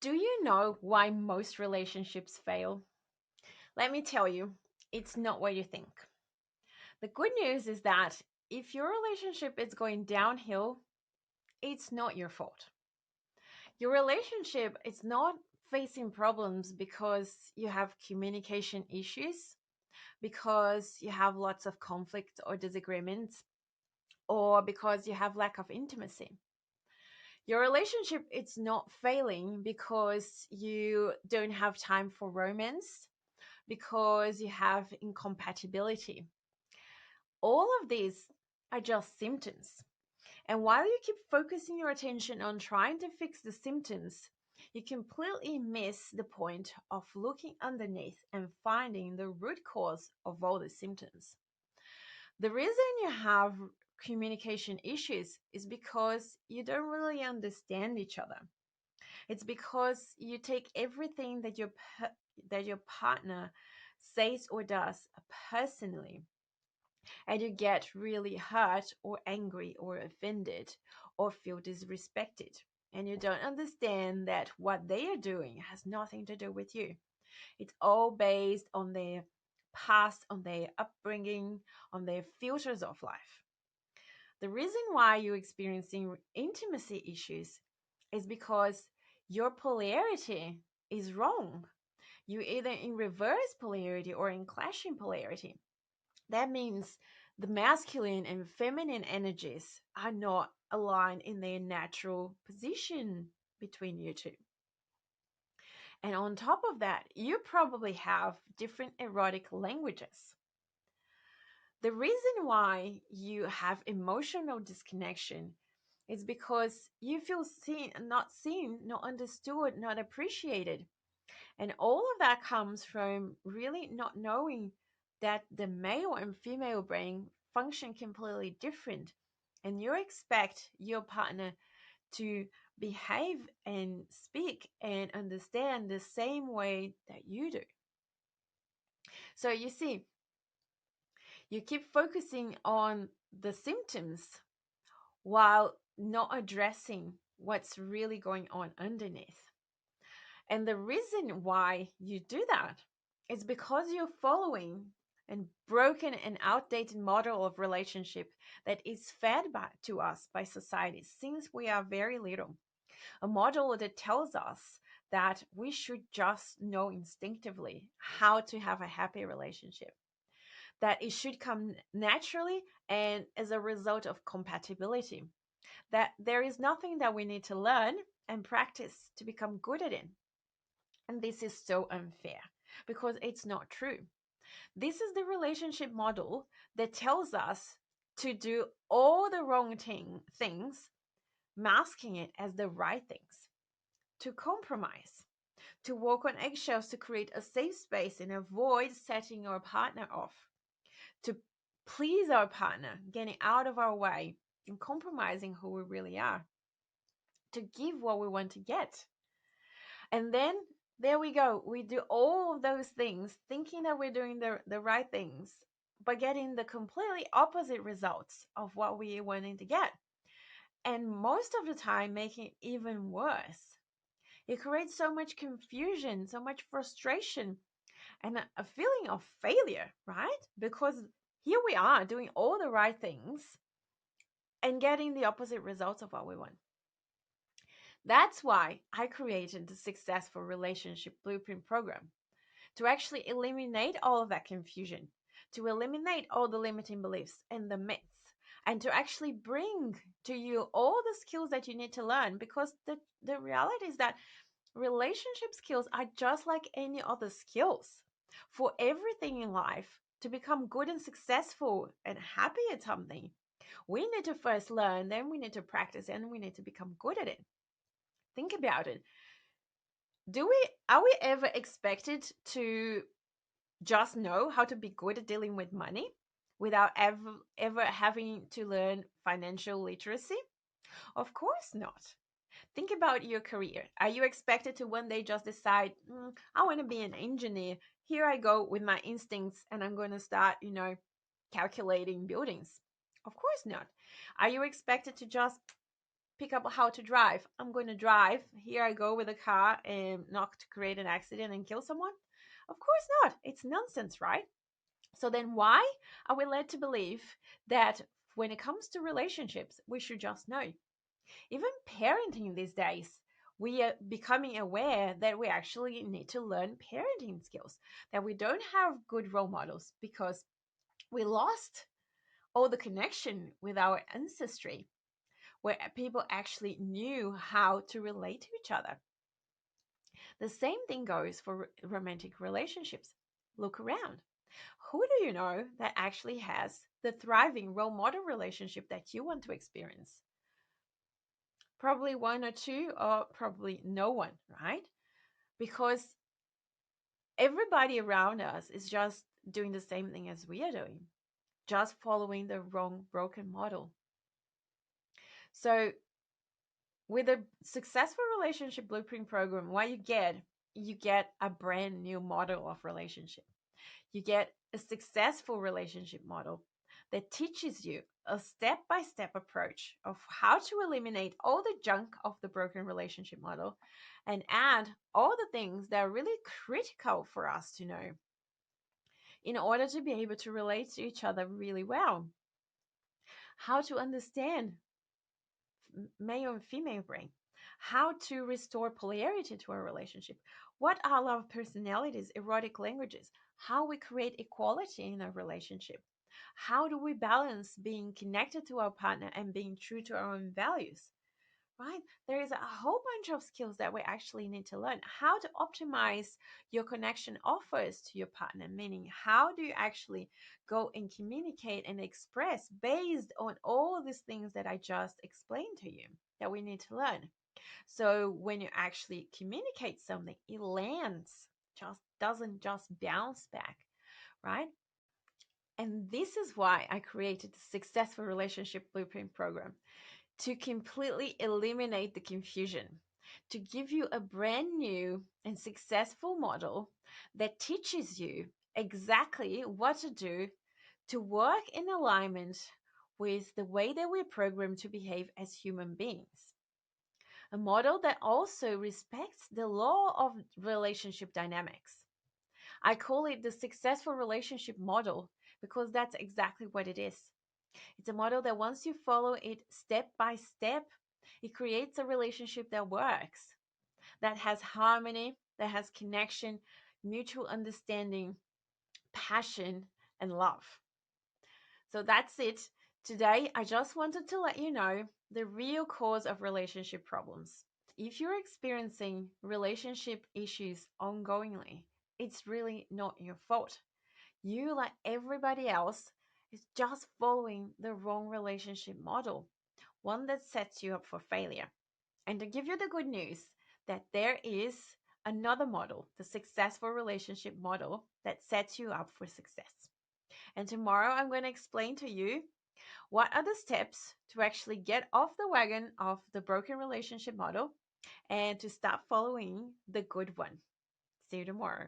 Do you know why most relationships fail? Let me tell you, it's not what you think. The good news is that if your relationship is going downhill, it's not your fault. Your relationship is not facing problems because you have communication issues, because you have lots of conflict or disagreements, or because you have lack of intimacy. Your relationship is not failing because you don't have time for romance, because you have incompatibility. All of these are just symptoms. And while you keep focusing your attention on trying to fix the symptoms, you completely miss the point of looking underneath and finding the root cause of all the symptoms. The reason you have communication issues is because you don't really understand each other. It's because you take everything that your partner says or does personally, and you get really hurt or angry or offended or feel disrespected. And you don't understand that what they are doing has nothing to do with you. It's all based on their past, on their upbringing, on their filters of life. The reason why you're experiencing intimacy issues is because your polarity is wrong. You're either in reverse polarity or in clashing polarity. That means the masculine and feminine energies are not aligned in their natural position between you two. And on top of that, you probably have different erotic languages. The reason why you have emotional disconnection is because you feel seen, not understood, not appreciated. And all of that comes from really not knowing that the male and female brain function completely different. And you expect your partner to behave and speak and understand the same way that you do. So you see, you keep focusing on the symptoms while not addressing what's really going on underneath. And the reason why you do that is because you're following a broken and outdated model of relationship that is fed to us by society since we are very little. A model that tells us that we should just know instinctively how to have a happy relationship, that it should come naturally and as a result of compatibility, that there is nothing that we need to learn and practice to become good at it. And this is so unfair because it's not true. This is the relationship model that tells us to do all the wrong things, masking it as the right things, to compromise, to walk on eggshells to create a safe space and avoid setting our partner off, to please our partner, getting out of our way and compromising who we really are, to give what we want to get. And then there we go. We do all of those things thinking that we're doing the right things, but getting the completely opposite results of what we are wanting to get. And most of the time, making it even worse. It creates so much confusion, so much frustration, and a feeling of failure, right? Because here we are doing all the right things and getting the opposite results of what we want. That's why I created the Successful Relationship Blueprint program to actually eliminate all of that confusion, to eliminate all the limiting beliefs and the myths, and to actually bring to you all the skills that you need to learn. Because the reality is that relationship skills are just like any other skills. For everything in life to become good and successful and happy at something, we need to first learn, then we need to practice, and we need to become good at it. Think about it. Are we ever expected to just know how to be good at dealing with money without ever having to learn financial literacy? Of course not. Think about your career. Are you expected to one day just decide, I want to be an engineer. Here I go with my instincts and I'm going to start, calculating buildings? Of course not. Are you expected to just pick up how to drive. I'm going to drive. Here I go with a car and not to create an accident and kill someone. Of course not. It's nonsense, right? So then why are we led to believe that when it comes to relationships, we should just know? Even parenting these days, we are becoming aware that we actually need to learn parenting skills, that we don't have good role models because we lost all the connection with our ancestry, where people actually knew how to relate to each other. The same thing goes for romantic relationships. Look around. Who do you know that actually has the thriving role model relationship that you want to experience? Probably one or two, or probably no one, right? Because everybody around us is just doing the same thing as we are doing, just following the wrong, broken model. So, with a successful relationship blueprint program, what you get a brand new model of relationship. You get a successful relationship model that teaches you a step-by-step approach of how to eliminate all the junk of the broken relationship model and add all the things that are really critical for us to know in order to be able to relate to each other really well. How to understand male and female brain, how to restore polarity to our relationship, what are our personalities, erotic languages, how we create equality in our relationship, how do we balance being connected to our partner and being true to our own values, right? There is a whole bunch of skills that we actually need to learn. How to optimize your connection offers to your partner, meaning how do you actually go and communicate and express based on all these things that I just explained to you that we need to learn. So when you actually communicate something, it lands, just doesn't just bounce back, right? And this is why I created the Successful Relationship Blueprint program, to completely eliminate the confusion, to give you a brand new and successful model that teaches you exactly what to do to work in alignment with the way that we're programmed to behave as human beings. A model that also respects the law of relationship dynamics. I call it the successful relationship model because that's exactly what it is. It's a model that once you follow it step by step, it creates a relationship that works, that has harmony, that has connection, mutual understanding, passion, and love. So that's it. Today, I just wanted to let you know the real cause of relationship problems. If you're experiencing relationship issues ongoingly, it's really not your fault. You, like everybody else, is just following the wrong relationship model, one that sets you up for failure. And to give you the good news, that there is another model, the successful relationship model, that sets you up for success. And tomorrow I'm going to explain to you what are the steps to actually get off the wagon of the broken relationship model and to start following the good one. See you tomorrow.